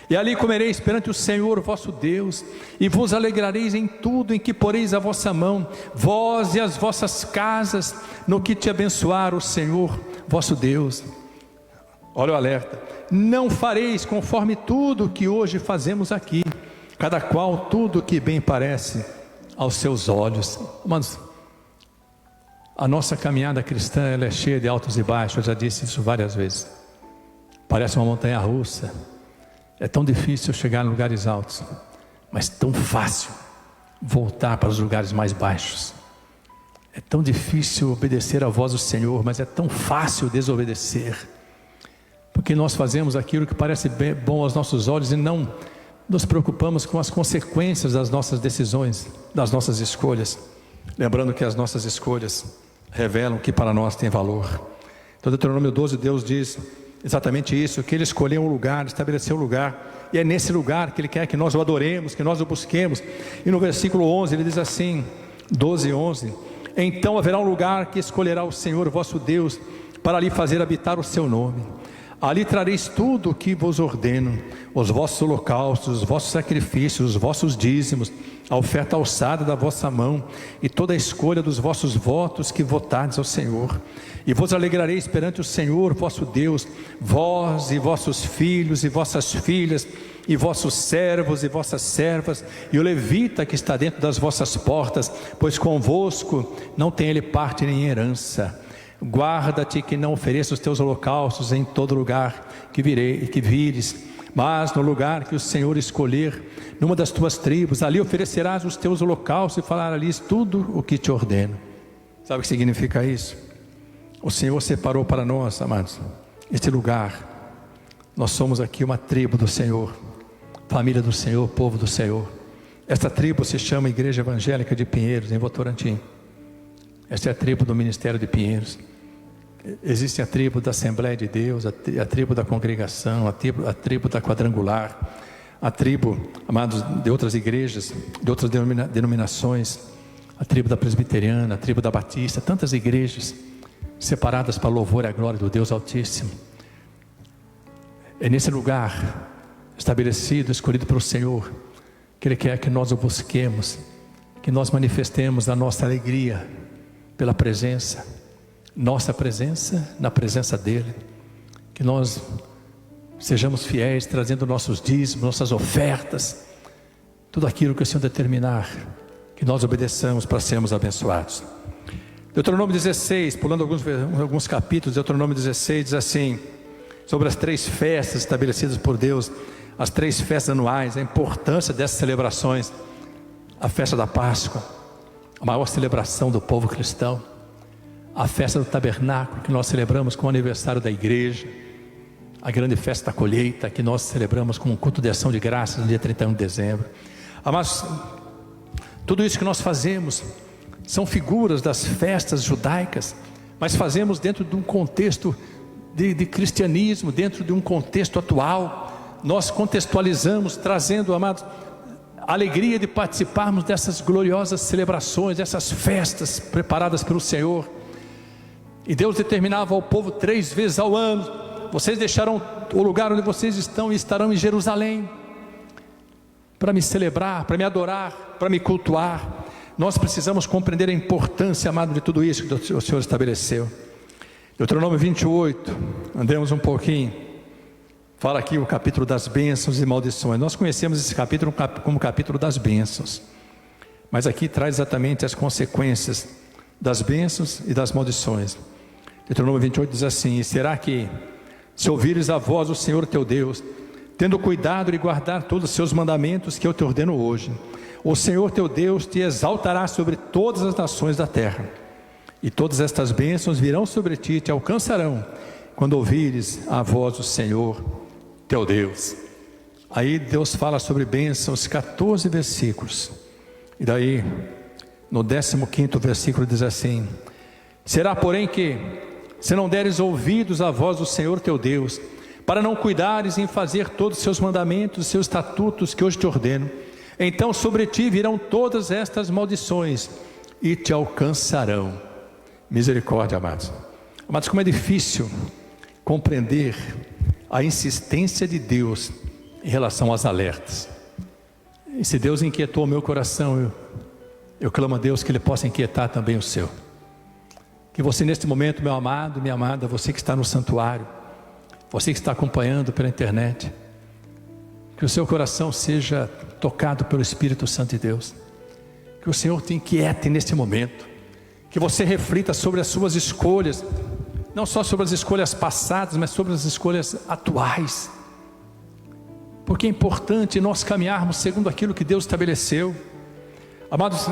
E ali comereis perante o Senhor vosso Deus, e vos alegrareis em tudo em que poreis a vossa mão, vós e as vossas casas, no que te abençoar o Senhor vosso Deus. Olha o alerta: não fareis conforme tudo que hoje fazemos aqui, cada qual tudo que bem parece aos seus olhos. Mas a nossa caminhada cristã, ela é cheia de altos e baixos, eu já disse isso várias vezes. Parece uma montanha russa. É tão difícil chegar em lugares altos, mas tão fácil voltar para os lugares mais baixos. É tão difícil obedecer à voz do Senhor, mas é tão fácil desobedecer, porque nós fazemos aquilo que parece bom aos nossos olhos e não nos preocupamos com as consequências das nossas decisões, das nossas escolhas, lembrando que as nossas escolhas revelam o que para nós tem valor. Então, Deuteronômio 12, Deus diz exatamente isso, que Ele escolheu um lugar, estabeleceu um lugar, e é nesse lugar que Ele quer que nós o adoremos, que nós o busquemos. E no versículo 11, Ele diz assim, 12, 11: então haverá um lugar que escolherá o Senhor vosso Deus, para ali fazer habitar o seu nome. Ali trareis tudo o que vos ordeno, os vossos holocaustos, os vossos sacrifícios, os vossos dízimos, a oferta alçada da vossa mão, e toda a escolha dos vossos votos que votardes ao Senhor. E vos alegrareis perante o Senhor vosso Deus, vós e vossos filhos e vossas filhas, e vossos servos e vossas servas, e o levita que está dentro das vossas portas, pois convosco não tem ele parte nem herança. Guarda-te que não ofereça os teus holocaustos em todo lugar que vires, mas no lugar que o Senhor escolher, numa das tuas tribos, ali oferecerás os teus holocaustos e falarás tudo o que te ordeno. Sabe o que significa isso? O Senhor separou para nós, amados, este lugar. Nós somos aqui uma tribo do Senhor, família do Senhor, povo do Senhor. Esta tribo se chama Igreja Evangélica de Pinheiros, em Votorantim. Esta é a tribo do Ministério de Pinheiros. Existe a tribo da Assembleia de Deus, a tribo da congregação, a tribo da quadrangular, a tribo, amados, de outras igrejas, de outras denominações, a tribo da presbiteriana, a tribo da batista, tantas igrejas separadas para louvor e a glória do Deus Altíssimo. É nesse lugar estabelecido, escolhido pelo Senhor, que Ele quer que nós o busquemos, que nós manifestemos a nossa alegria pela presença, nossa presença na presença dEle, que nós sejamos fiéis, trazendo nossos dízimos, nossas ofertas, tudo aquilo que o Senhor determinar, que nós obedeçamos para sermos abençoados. Deuteronômio 16, pulando alguns capítulos, Deuteronômio 16 diz assim, sobre as 3 festas estabelecidas por Deus, as 3 festas anuais, a importância dessas celebrações. A festa da Páscoa, a maior celebração do povo cristão. A festa do tabernáculo, que nós celebramos com o aniversário da igreja. A grande festa da colheita, que nós celebramos com um culto de ação de graças no dia 31 de dezembro. Mas tudo isso que nós fazemos são figuras das festas judaicas, mas fazemos dentro de um contexto de cristianismo, dentro de um contexto atual. Nós contextualizamos, trazendo, amados, a alegria de participarmos dessas gloriosas celebrações, dessas festas preparadas pelo Senhor. E Deus determinava ao povo 3 vezes ao ano: vocês deixarão o lugar onde vocês estão e estarão em Jerusalém para me celebrar, para me adorar, para me cultuar. Nós precisamos compreender a importância, amado, de tudo isso que o Senhor estabeleceu. Deuteronômio 28, andemos um pouquinho. Fala aqui o capítulo das bênçãos e maldições. Nós conhecemos esse capítulo como capítulo das bênçãos, mas aqui traz exatamente as consequências das bênçãos e das maldições. Deuteronômio 28 diz assim: e será que, se ouvires a voz do Senhor teu Deus, tendo cuidado de guardar todos os seus mandamentos que eu te ordeno hoje, o Senhor teu Deus te exaltará sobre todas as nações da terra, e todas estas bênçãos virão sobre ti e te alcançarão, quando ouvires a voz do Senhor teu Deus. Aí Deus fala sobre bênçãos, 14 versículos, e daí no 15º versículo diz assim: será porém que, se não deres ouvidos à voz do Senhor teu Deus, para não cuidares em fazer todos os seus mandamentos, seus estatutos que hoje te ordeno, então sobre ti virão todas estas maldições e te alcançarão. Misericórdia, amados. Amados, como é difícil compreender a insistência de Deus em relação às alertas. E se Deus inquietou o meu coração, eu clamo a Deus que Ele possa inquietar também o seu. Que você neste momento, meu amado, minha amada, você que está no santuário, você que está acompanhando pela internet, que o seu coração seja tocado pelo Espírito Santo de Deus. Que o Senhor te inquiete neste momento. Que você reflita sobre as suas escolhas, não só sobre as escolhas passadas, mas sobre as escolhas atuais. Porque é importante nós caminharmos segundo aquilo que Deus estabeleceu. Amados,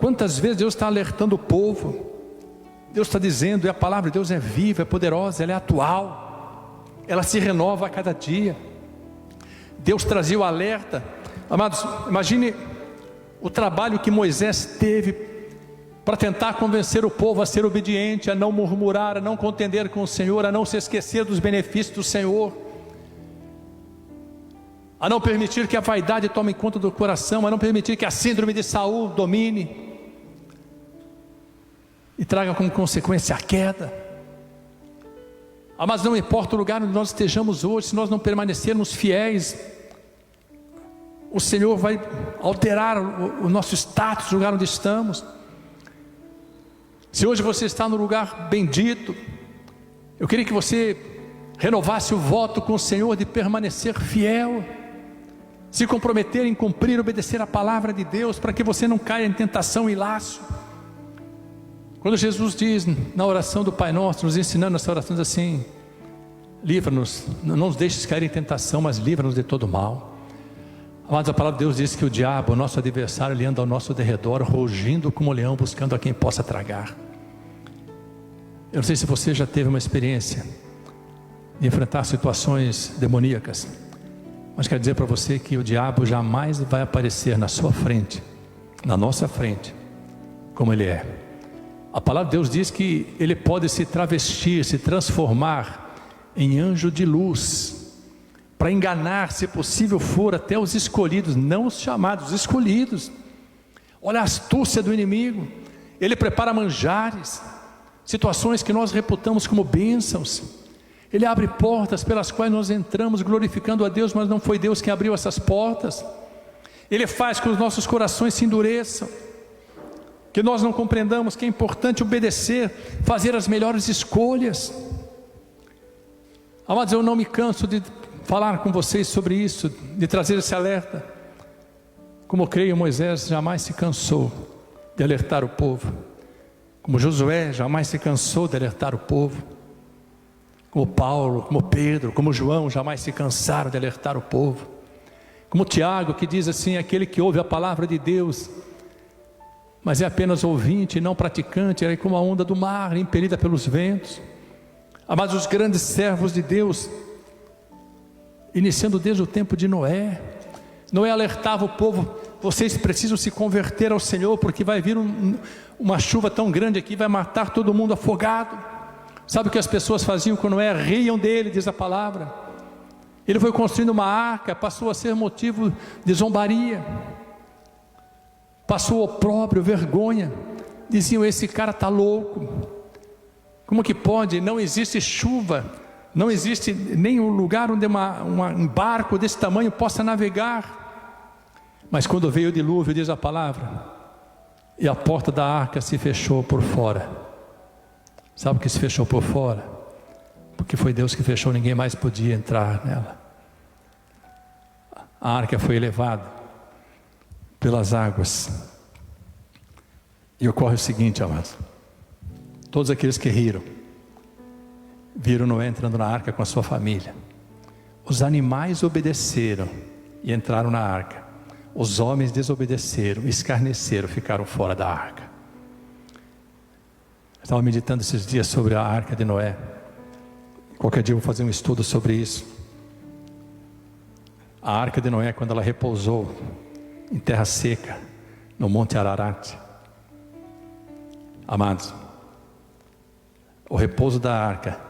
quantas vezes Deus está alertando o povo? Deus está dizendo, e a palavra de Deus é viva, é poderosa, ela é atual, ela se renova a cada dia. Deus trazia o alerta. Amados, imagine o trabalho que Moisés teve para tentar convencer o povo a ser obediente, a não murmurar, a não contender com o Senhor, a não se esquecer dos benefícios do Senhor, a não permitir que a vaidade tome conta do coração, a não permitir que a síndrome de Saul domine e traga como consequência a queda. Mas não importa o lugar onde nós estejamos hoje, se nós não permanecermos fiéis, o Senhor vai alterar o nosso status, o lugar onde estamos. Se hoje você está no lugar bendito, eu queria que você renovasse o voto com o Senhor de permanecer fiel, se comprometer em cumprir, obedecer a palavra de Deus, para que você não caia em tentação e laço. Quando Jesus diz na oração do Pai Nosso, nos ensinando essa oração, diz assim: livra-nos, não nos deixes cair em tentação, mas livra-nos de todo mal. Amados, a palavra de Deus diz que o diabo, o nosso adversário, ele anda ao nosso derredor, rugindo como leão, buscando a quem possa tragar. Eu não sei se você já teve uma experiência de enfrentar situações demoníacas, mas quero dizer para você que o diabo jamais vai aparecer na sua frente, na nossa frente, como ele é. A palavra de Deus diz que ele pode se travestir, se transformar em anjo de luz, para enganar, se possível for, até os escolhidos, não os chamados, os escolhidos. Olha a astúcia do inimigo. Ele prepara manjares, situações que nós reputamos como bênçãos. Ele abre portas pelas quais nós entramos glorificando a Deus, mas não foi Deus quem abriu essas portas. Ele faz com que os nossos corações se endureçam, que nós não compreendamos que é importante obedecer, fazer as melhores escolhas. Amados, eu não me canso de falar com vocês sobre isso, de trazer esse alerta. Como eu creio, Moisés jamais se cansou de alertar o povo. Como Josué jamais se cansou de alertar o povo. Como Paulo, como Pedro, como João jamais se cansaram de alertar o povo. Como Tiago, que diz assim: aquele que ouve a palavra de Deus, mas é apenas ouvinte e não praticante, é como a onda do mar, impelida pelos ventos. Amados, os grandes servos de Deus, iniciando desde o tempo de Noé. Noé alertava o povo: vocês precisam se converter ao Senhor, porque vai vir uma chuva tão grande aqui, vai matar todo mundo afogado. Sabe o que as pessoas faziam com Noé? Riam dele, diz a palavra. Ele foi construindo uma arca, passou a ser motivo de zombaria, passou opróbrio, vergonha. Diziam: esse cara está louco, como que pode? Não existe chuva, não existe nenhum lugar onde um barco desse tamanho possa navegar. Mas quando veio o dilúvio, diz a palavra, e a porta da arca se fechou por fora. Sabe o que se fechou por fora? Porque foi Deus que fechou, ninguém mais podia entrar nela. A arca foi elevada pelas águas. E ocorre o seguinte, amados: todos aqueles que riram, viram Noé entrando na arca com a sua família. Os animais obedeceram e entraram na arca. Os homens desobedeceram, escarneceram, ficaram fora da arca. Eu estava meditando esses dias sobre a arca de Noé. Qualquer dia eu vou fazer um estudo sobre isso. A arca de Noé, quando ela repousou em terra seca, no Monte Ararat. Amados, o repouso da arca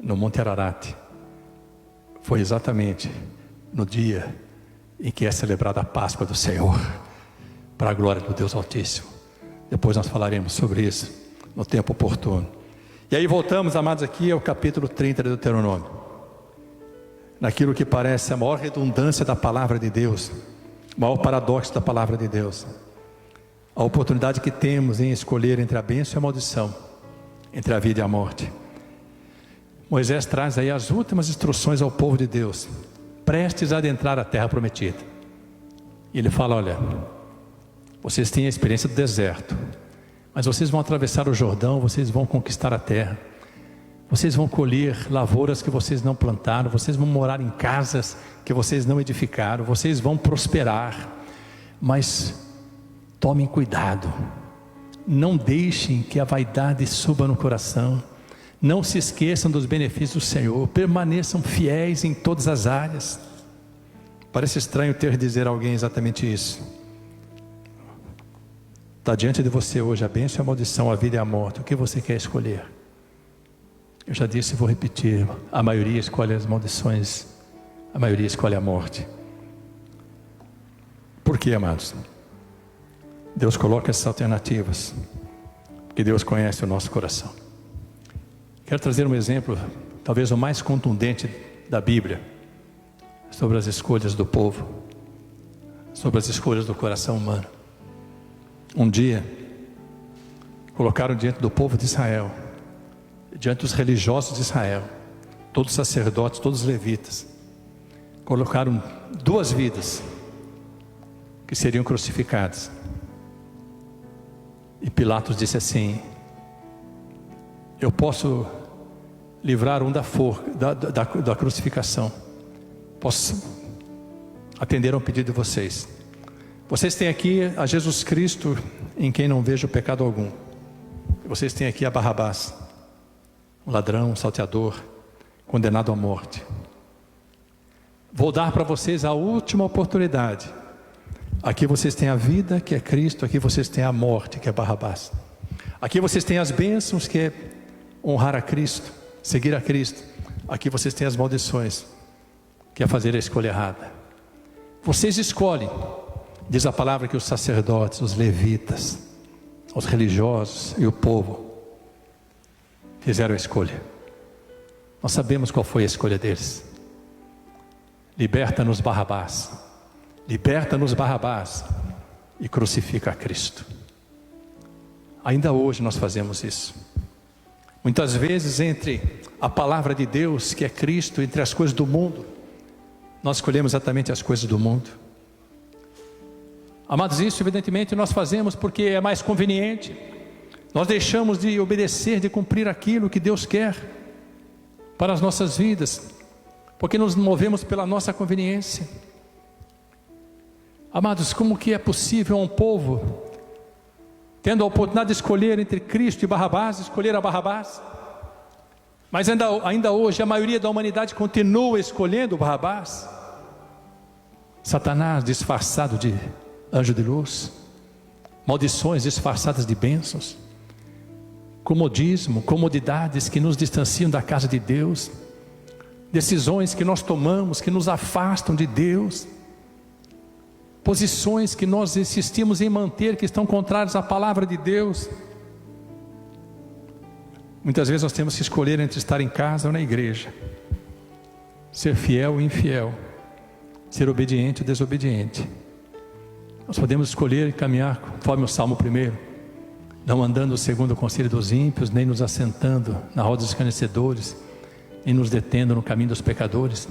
no Monte Ararat foi exatamente no dia em que é celebrada a Páscoa do Senhor, para a glória do Deus Altíssimo. Depois nós falaremos sobre isso no tempo oportuno. E aí voltamos, amados, aqui ao capítulo 30 de Deuteronômio, naquilo que parece a maior redundância da palavra de Deus, o maior paradoxo da palavra de Deus, a oportunidade que temos em escolher entre a bênção e a maldição, entre a vida e a morte. Moisés traz aí as últimas instruções ao povo de Deus, prestes a adentrar a terra prometida. E ele fala: olha, vocês têm a experiência do deserto, mas vocês vão atravessar o Jordão, vocês vão conquistar a terra, vocês vão colher lavouras que vocês não plantaram, vocês vão morar em casas que vocês não edificaram, vocês vão prosperar, mas tomem cuidado, não deixem que a vaidade suba no coração, não se esqueçam dos benefícios do Senhor, permaneçam fiéis em todas as áreas. Parece estranho ter de dizer a alguém exatamente isso. Está diante de você hoje a bênção e a maldição, a vida e a morte. O que você quer escolher? Eu já disse e vou repetir: a maioria escolhe as maldições, a maioria escolhe a morte. Por quê, amados? Deus coloca essas alternativas, porque Deus conhece o nosso coração. Quero trazer um exemplo, talvez o mais contundente da Bíblia, sobre as escolhas do povo, sobre as escolhas do coração humano. Um dia, colocaram diante do povo de Israel, diante dos religiosos de Israel, todos os sacerdotes, todos os levitas, colocaram duas vidas que seriam crucificadas. E Pilatos disse assim: eu posso livrar um da crucificação, posso atender a um pedido de vocês. Vocês têm aqui a Jesus Cristo, em quem não vejo pecado algum. Vocês têm aqui a Barrabás, um ladrão, um salteador, condenado à morte. Vou dar para vocês a última oportunidade. Aqui vocês têm a vida, que é Cristo. Aqui vocês têm a morte, que é Barrabás. Aqui vocês têm as bênçãos, que é honrar a Cristo, seguir a Cristo. Aqui vocês têm as maldições, que é fazer a escolha errada. Vocês escolhem. Diz a palavra que os sacerdotes, os levitas, os religiosos e o povo fizeram a escolha. Nós sabemos qual foi a escolha deles. Liberta-nos Barrabás, liberta-nos Barrabás e crucifica a Cristo. Ainda hoje nós fazemos isso. Muitas vezes entre a palavra de Deus, que é Cristo, entre as coisas do mundo, nós escolhemos exatamente as coisas do mundo. Amados, isso evidentemente nós fazemos porque é mais conveniente. Nós deixamos de obedecer, de cumprir aquilo que Deus quer para as nossas vidas, porque nos movemos pela nossa conveniência. Amados, como que é possível um povo, tendo a oportunidade de escolher entre Cristo e Barrabás, escolher a Barrabás? Mas ainda hoje a maioria da humanidade continua escolhendo Barrabás. Satanás disfarçado de anjo de luz, maldições disfarçadas de bênçãos, comodismo, comodidades que nos distanciam da casa de Deus, decisões que nós tomamos que nos afastam de Deus, posições que nós insistimos em manter que estão contrárias à palavra de Deus. Muitas vezes nós temos que escolher entre estar em casa ou na igreja, ser fiel ou infiel, ser obediente ou desobediente. Nós podemos escolher e caminhar conforme o Salmo 1, não andando segundo o conselho dos ímpios, nem nos assentando na roda dos escarnecedores, nem nos detendo no caminho dos pecadores,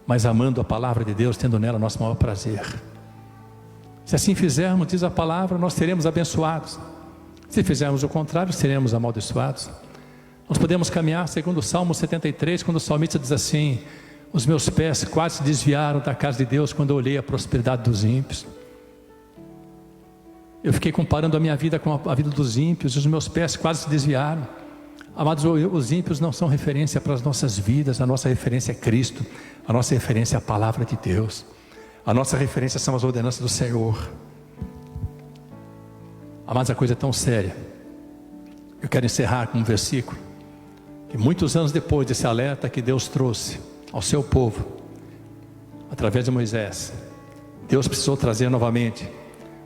mas amando a palavra de Deus, tendo nela nosso maior prazer. Se assim fizermos, diz a palavra, nós seremos abençoados. Se fizermos o contrário, seremos amaldiçoados. Nós podemos caminhar segundo o Salmo 73, quando o salmista diz assim: os meus pés quase se desviaram da casa de Deus quando eu olhei a prosperidade dos ímpios. Eu fiquei comparando a minha vida com a vida dos ímpios, e os meus pés quase se desviaram. Amados, os ímpios não são referência para as nossas vidas. A nossa referência é Cristo, a nossa referência é a palavra de Deus, a nossa referência são as ordenanças do Senhor. Amados, a coisa é tão séria. Eu quero encerrar com um versículo que muitos anos depois desse alerta que Deus trouxe ao seu povo através de Moisés, Deus precisou trazer novamente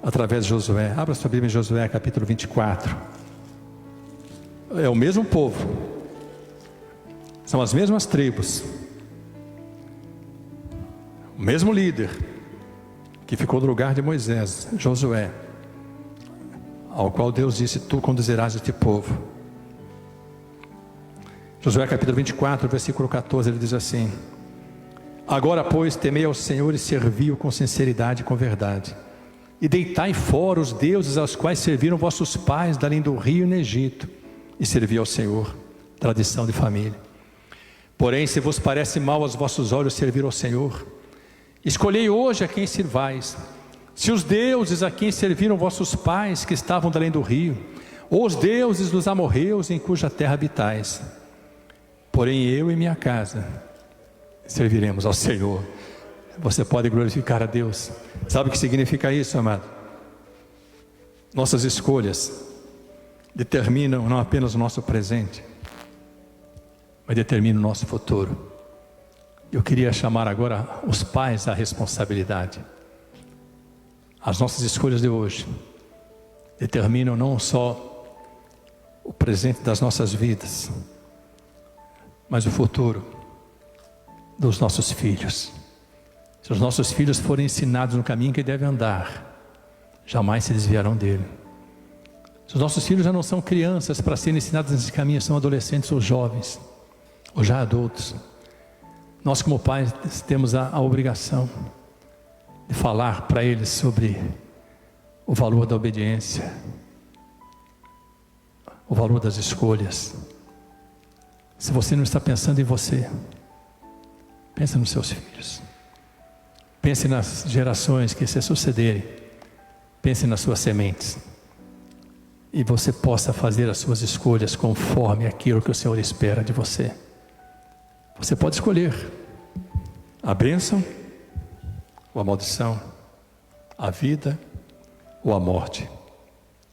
através de Josué. Abra sua Bíblia em Josué capítulo 24. É o mesmo povo, são as mesmas tribos, o mesmo líder que ficou no lugar de Moisés, Josué, ao qual Deus disse: tu conduzirás este povo. Josué capítulo 24, versículo 14, ele diz assim: agora pois temei ao Senhor e servi-o com sinceridade e com verdade, e deitai fora os deuses aos quais serviram vossos pais da além do rio e no Egito, e servi ao Senhor. Tradição de família. Porém, se vos parece mal aos vossos olhos servir ao Senhor, escolhei hoje a quem sirvais, se os deuses a quem serviram vossos pais que estavam da além do rio, ou os deuses dos amorreus em cuja terra habitais. Porém eu e minha casa serviremos ao Senhor. Você pode glorificar a Deus. Sabe o que significa isso, amado? Nossas escolhas determinam não apenas o nosso presente, mas determinam o nosso futuro. Eu queria chamar agora os pais à responsabilidade. As nossas escolhas de hoje determinam não só o presente das nossas vidas, mas o futuro dos nossos filhos. Se os nossos filhos forem ensinados no caminho que devem andar, jamais se desviarão dele. Se os nossos filhos já não são crianças para serem ensinados nesse caminho, são adolescentes ou jovens, ou já adultos, nós como pais temos a obrigação de falar para eles sobre o valor da obediência, o valor das escolhas. Se você não está pensando em você, pense nos seus filhos, pense nas gerações que se sucederem, pense nas suas sementes, e você possa fazer as suas escolhas conforme aquilo que o Senhor espera de você. Você pode escolher a bênção ou a maldição, a vida ou a morte.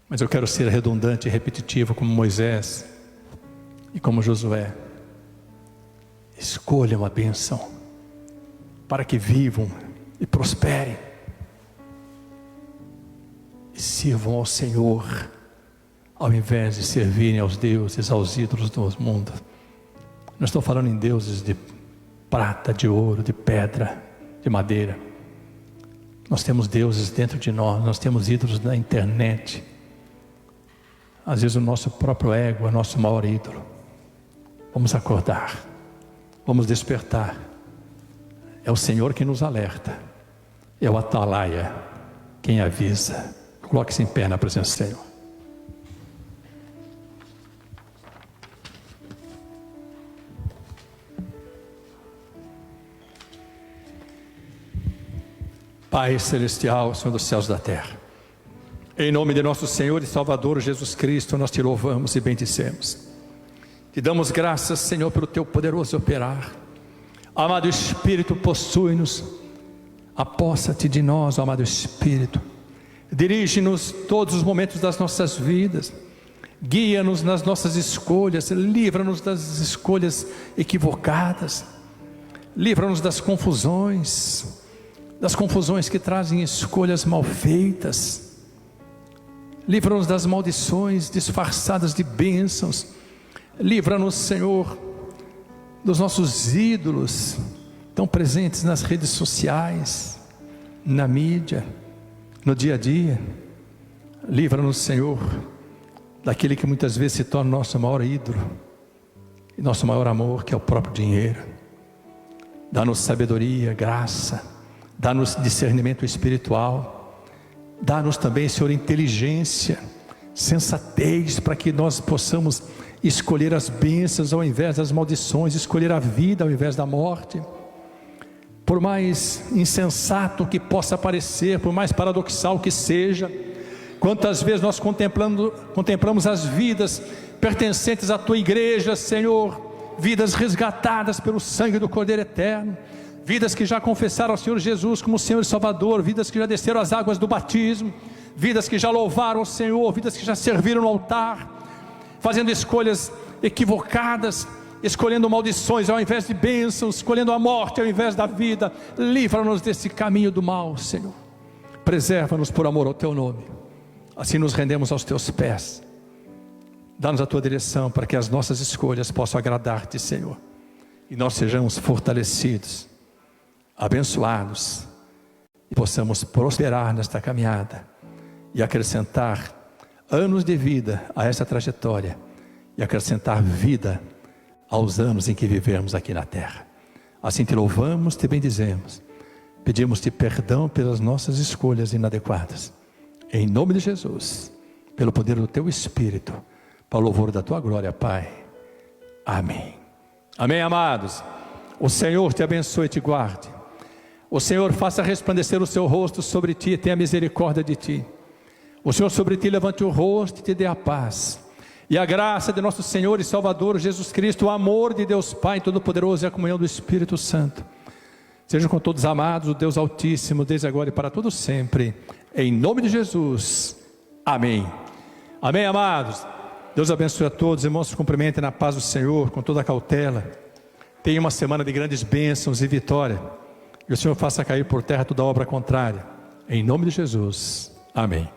Mas eu quero ser redundante e repetitivo como Moisés e como Josué. Escolham a bênção para que vivam e prosperem e sirvam ao Senhor, ao invés de servirem aos deuses, aos ídolos do mundo. Não estou falando em deuses de prata, de ouro, de pedra, de madeira. Nós temos deuses dentro de nós, nós temos ídolos na internet. às vezes o nosso próprio ego é nosso maior ídolo. Vamos acordar, vamos despertar. É o Senhor quem nos alerta, é o Atalaia quem avisa. Coloque-se em pé na presença do Senhor. Pai celestial, Senhor dos céus e da terra, em nome de nosso Senhor e Salvador Jesus Cristo, nós te louvamos e bendizemos. Te damos graças, Senhor, pelo teu poderoso operar. Amado Espírito, possui-nos, apossa-te de nós, amado Espírito. Dirige-nos todos os momentos das nossas vidas, guia-nos nas nossas escolhas, livra-nos das escolhas equivocadas, livra-nos das confusões que trazem escolhas mal feitas, livra-nos das maldições disfarçadas de bênçãos, livra-nos, Senhor, dos nossos ídolos, tão presentes nas redes sociais, na mídia, no dia a dia. Livra-nos, Senhor, daquele que muitas vezes se torna nosso maior ídolo, e nosso maior amor, que é o próprio dinheiro. Dá-nos sabedoria, graça, dá-nos discernimento espiritual, dá-nos também, Senhor, inteligência, sensatez, para que nós possamos escolher as bênçãos ao invés das maldições, escolher a vida ao invés da morte. Por mais insensato que possa parecer, por mais paradoxal que seja, quantas vezes nós contemplamos as vidas pertencentes à tua igreja, Senhor, vidas resgatadas pelo sangue do Cordeiro Eterno, vidas que já confessaram ao Senhor Jesus como Senhor e Salvador, vidas que já desceram as águas do batismo, vidas que já louvaram o Senhor, vidas que já serviram no altar, fazendo escolhas equivocadas, escolhendo maldições ao invés de bênçãos, escolhendo a morte ao invés da vida. Livra-nos desse caminho do mal, Senhor. Preserva-nos por amor ao teu nome. Assim nos rendemos aos teus pés. Dá-nos a tua direção para que as nossas escolhas possam agradar-te, Senhor, e nós sejamos fortalecidos, abençoados, e possamos prosperar nesta caminhada e acrescentar anos de vida a essa trajetória, e acrescentar vida aos anos em que vivemos aqui na terra. Assim te louvamos, te bendizemos, pedimos-te perdão pelas nossas escolhas inadequadas, em nome de Jesus, pelo poder do teu Espírito, para o louvor da tua glória, Pai. Amém. Amém, amados. O Senhor te abençoe e te guarde. O Senhor faça resplandecer o seu rosto sobre ti e tenha misericórdia de ti. O Senhor sobre ti levante o rosto e te dê a paz. E a graça de nosso Senhor e Salvador Jesus Cristo, o amor de Deus Pai Todo-Poderoso e a comunhão do Espírito Santo sejam com todos amados, o Deus Altíssimo, desde agora e para todos sempre, em nome de Jesus. Amém. Amém, amados. Deus abençoe a todos, irmãos, se cumprimentem na paz do Senhor, com toda a cautela. Tenha uma semana de grandes bênçãos e vitória, e o Senhor faça cair por terra toda obra contrária, em nome de Jesus. Amém.